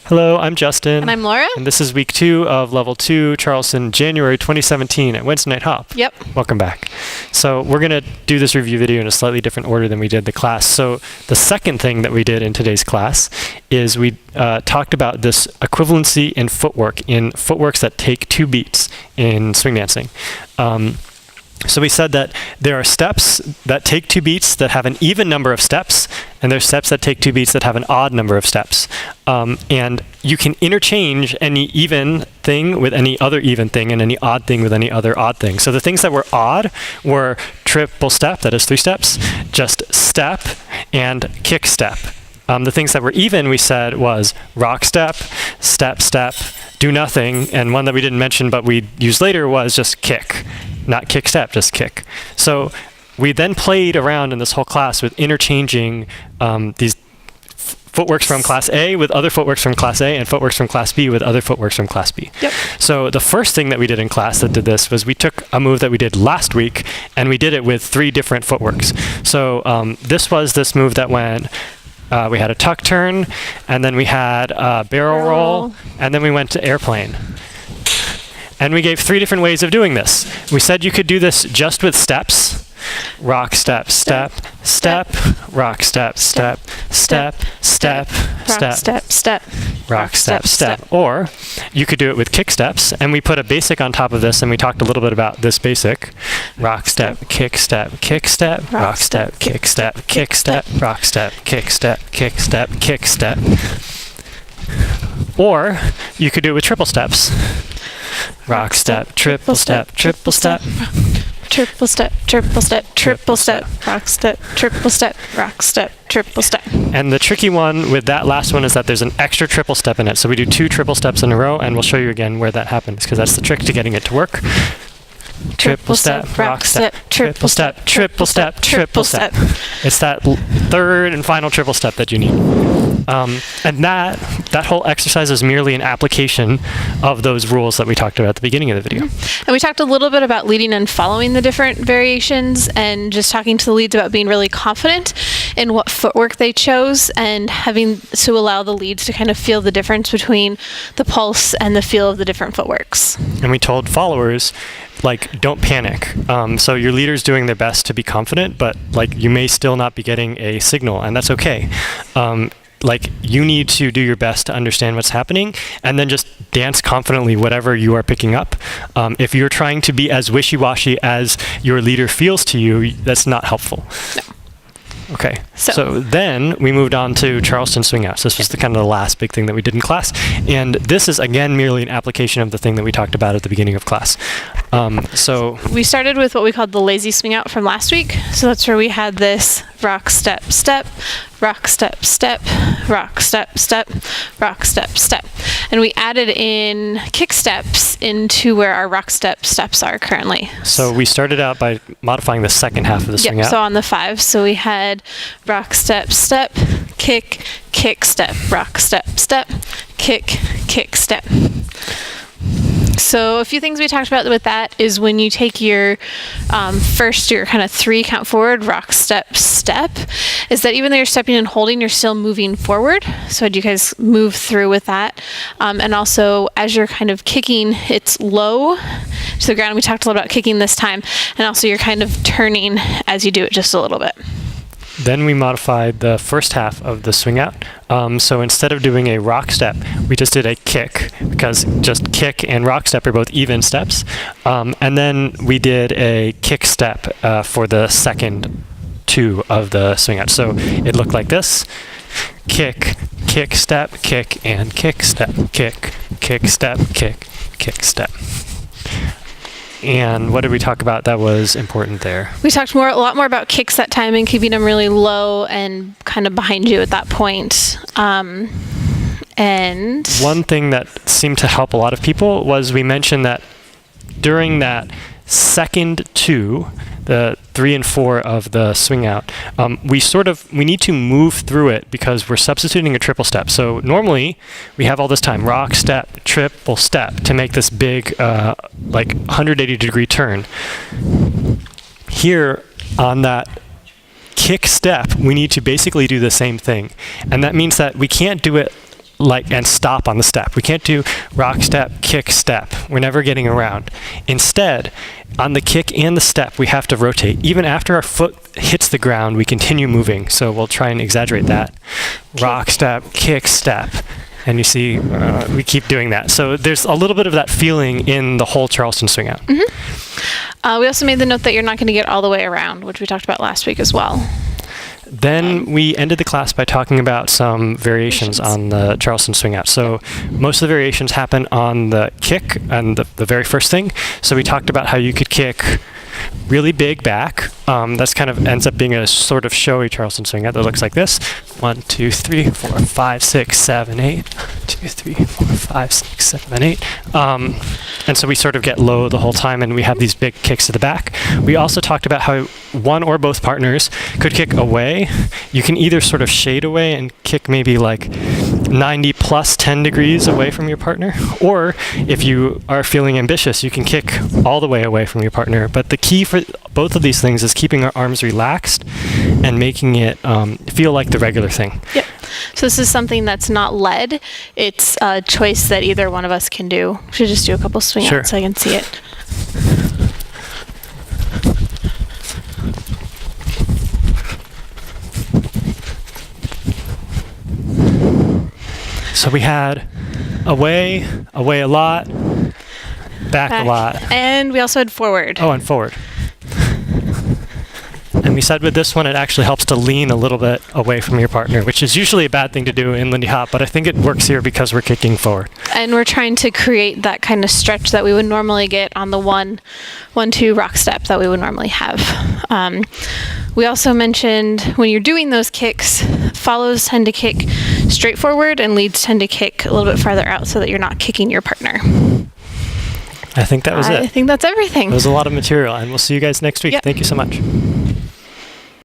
Hello, I'm Justin. And I'm Laura. And this is week 2 of Level 2, Charleston, January 2017 at Wednesday Night Hop. Yep. Welcome back. So we're going to do this review video in a slightly different order than we did the class. So the second thing that we did in today's class is we talked about this equivalency in footworks that take 2 beats in swing dancing. So we said that there are steps that take 2 beats that have an even number of steps, and there's steps that take 2 beats that have an odd number of steps. And you can interchange any even thing with any other even thing and any odd thing with any other odd thing. So the things that were odd were triple step, that is 3 steps, just step, and kick step. The things that were even, we said, was rock step, step, step, do nothing, and one that we didn't mention but we used later was just kick. Not kick step, just kick. So we then played around in this whole class with interchanging these footworks from class A with other footworks from class A and footworks from class B with other footworks from class B. Yep. So the first thing that we did in class that did this was we took a move that we did last week and we did it with 3 different footworks. So this was this move that went, we had a tuck turn, and then we had a barrel roll, and then we went to airplane. And we gave 3 different ways of doing this. We said you could do this just with steps. Rock, step, step, step, rock, step, step, step, step, Rock, step, step. rock, step, step. Or you could do it with kick steps, and we put a basic on top of this, and we talked a little bit about this basic. Rock, step, kick, step, kick, step, rock, step, kick, step, kick, step, rock, step, kick, step, kick, step, kick, step. Or you could do it with triple steps. Rock, step, triple step, triple step. Triple step, triple step, triple step, rock step, triple step, rock step, triple step. And the tricky one with that last one is that there's an extra triple step in it. So we do 2 triple steps in a row, and we'll show you again where that happens, because that's the trick to getting it to work. Triple step, rock step, triple step, triple step, triple step. It's that third and final triple step that you need. And that whole exercise is merely an application of those rules that we talked about at the beginning of the video. And we talked a little bit about leading and following the different variations, and just talking to the leads about being really confident in what footwork they chose, and having to allow the leads to kind of feel the difference between the pulse and the feel of the different footworks. And we told followers, like, don't panic. So your leader's doing their best to be confident, but like you may still not be getting a signal, and that's okay. Like, you need to do your best to understand what's happening, and then just dance confidently whatever you are picking up. If you're trying to be as wishy-washy as your leader feels to you, that's not helpful. No. Okay, so then we moved on to Charleston swing outs. This was the kind of the last big thing that we did in class, and this is again merely an application of the thing that we talked about at the beginning of class. So we started with what we called the lazy swing out from last week. So that's where we had this rock, step, step, rock, step, step, rock, step, step, rock, step, step. And we added in kick steps into where our rock step steps are currently. So we started out by modifying the second half of the swing out. So on the 5, so we had rock, step, step, kick, kick, step, rock, step, step, kick, kick, step. So a few things we talked about with that is when you take your first, your kind of 3 count forward, rock, step, step, is that even though you're stepping and holding, you're still moving forward. So do you guys move through with that? And also as you're kind of kicking, it's low to the ground. We talked a lot about kicking this time. And also you're kind of turning as you do it just a little bit. Then we modified the first half of the swing out. So instead of doing a rock step, we just did a kick, because just kick and rock step are both even steps. And then we did a kick step for the second 2 of the swing out. So it looked like this: kick, kick step, kick, and kick step, kick, kick step, kick, kick step. And what did we talk about that was important there? We talked a lot more about kicks that time and keeping them really low and kind of behind you at that point. And one thing that seemed to help a lot of people was we mentioned that during that second 2, the 3 and 4 of the swing out, we need to move through it because we're substituting a triple step. So normally we have all this time, rock, step, triple step, to make this big like 180 degree turn. Here on that kick step, we need to basically do the same thing. And that means that we can't do it and stop on the step. We can't do rock, step, kick, step. We're never getting around. Instead, on the kick and the step, we have to rotate. Even after our foot hits the ground, we continue moving. So we'll try and exaggerate that. Rock, step, kick, step. And you see, we keep doing that. So there's a little bit of that feeling in the whole Charleston swing out. We also made the note that you're not going to get all the way around, which we talked about last week as well. Then we ended the class by talking about some variations on the Charleston swing out. So most of the variations happen on the kick and the very first thing. So we talked about how you could kick really big back. That's kind of ends up being a sort of showy Charleston swing out that looks like this. 1, 2, 3, 4, 5, 6, 7, 8. 2, 3, 4, 5, 6, 7, 8. And so we sort of get low the whole time, and we have these big kicks to the back. We also talked about how one or both partners could kick away. You can either sort of shade away and kick maybe like 90 plus 10 degrees away from your partner, or if you are feeling ambitious, you can kick all the way away from your partner. But the key for both of these things is keeping our arms relaxed and making it feel like the regular thing. Yep. So this is something that's not led. It's a choice that either one of us can do. We should just do a couple swing outs so I can see it. So we had away a lot, back a lot. And we also had forward. Oh, and forward. And we said with this one, it actually helps to lean a little bit away from your partner, which is usually a bad thing to do in Lindy Hop, but I think it works here because we're kicking forward. And we're trying to create that kind of stretch that we would normally get on the 1-2 rock step that we would normally have. We also mentioned when you're doing those kicks, follows tend to kick straight forward and leads tend to kick a little bit farther out so that you're not kicking your partner. I think that was it. I think that's everything. It was a lot of material, and we'll see you guys next week. Yep. Thank you so much.